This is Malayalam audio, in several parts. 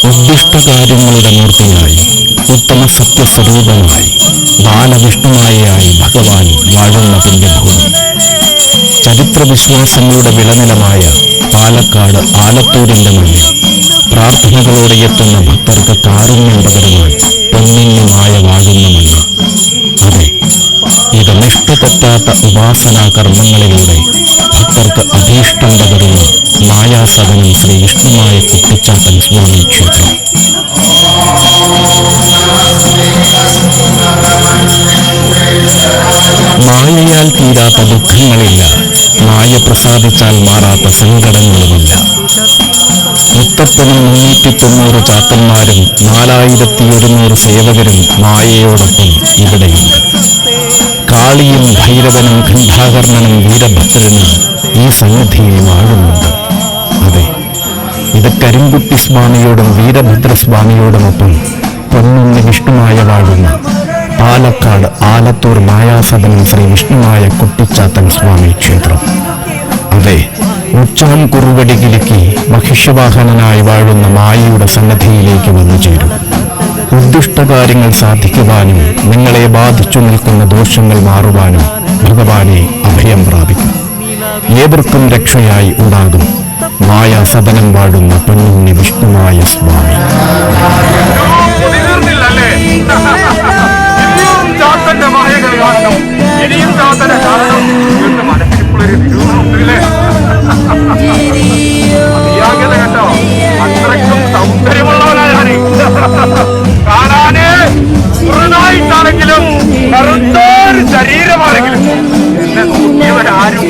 ഉദ്ദിഷ്ടകാര്യങ്ങളുടെ മൂർത്തിയായി ഉത്തമ സത്യസ്വരൂപമായി ബാലവിഷ്ണുമായയായി ഭഗവാൻ വാഴുന്ന പുണ്യഭൂമി. ചരിത്രവിശ്വാസങ്ങളുടെ വിളനിലമായ പാലക്കാട് ആലത്തൂരിന്റെ മണ്ണിൽ പ്രാർത്ഥനകളോടെ എത്തുന്ന ഭക്തർക്ക് കാരുണ്യം പകരുവാൻ പൊന്നിന്യമായ വാഴുന്ന മണ്ണ്. അതെ, ഇത് നിഷ്ഠതെറ്റാത്ത ഉപാസനാ കർമ്മങ്ങളിലൂടെ ഭക്തർക്ക് അഭീഷ്ടം പകരുന്ന മായാസദനം ശ്രീ വിഷ്ണുമായ കുട്ടിച്ചാത്തൻ സ്വാമി ക്ഷേത്രം. മായയാൽ തീരാത്ത ദുഃഖങ്ങളില്ല, മായ പ്രസാദിച്ചാൽ മാറാത്ത സങ്കടങ്ങളുമില്ല. മുത്തപ്പനും 390 ചാത്തന്മാരും 4100 സേവകരും മായയോടൊപ്പം ഇവിടെയുണ്ട്. കാളിയും ഭൈരവനും ഖണ്ഡാകർണനും വീരഭദ്രനും ഈ സന്നിധിയിൽ വാഴുന്നുണ്ട്. അതെ, ഇത് കരിങ്കുട്ടി സ്വാമിയോടും വീരഭദ്രസ്വാമിയോടുമൊപ്പം പൊന്നുണ്ണി വിഷ്ണുമായ വാഴുന്ന പാലക്കാട് ആലത്തൂർ മായാസദനം ശ്രീ വിഷ്ണുമായ കുട്ടിച്ചാത്തൻ സ്വാമി ക്ഷേത്രം. അതെ, ഉച്ചാൻ കുറുവടികിലേക്ക് മഹിഷവാഹനനായി വാഴുന്ന മായയുടെ സന്നദ്ധിയിലേക്ക് വന്നു ചേരും. ഉദ്ദിഷ്ടകാര്യങ്ങൾ സാധിക്കുവാനും നിങ്ങളെ ബാധിച്ചു നിൽക്കുന്ന ദോഷങ്ങൾ മാറുവാനും ഭഗവാനെ അഭയം പ്രാപിക്കും. ഏവർക്കും രക്ഷയായി ഉണ്ടാകും മായാസദനം വാഴുന്ന പൊന്നുണ്ണി വിഷ്ണുമായ സ്വാമി. അത്രയ്ക്കും സൗന്ദര്യമുള്ളവനാണ് കാണാന്. ചെറുതായിട്ടാണെങ്കിലും കറുത്തൊരു ശരീരമാണെങ്കിലും എന്നെ നോക്കിയവരാരും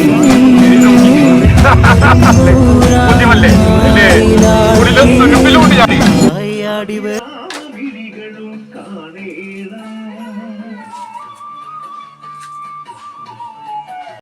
ബുദ്ധിമല്ലേ അല്ലേ? ഉള്ളിലും തുരുമ്പിലും ഉണ്ട് ഞാൻ.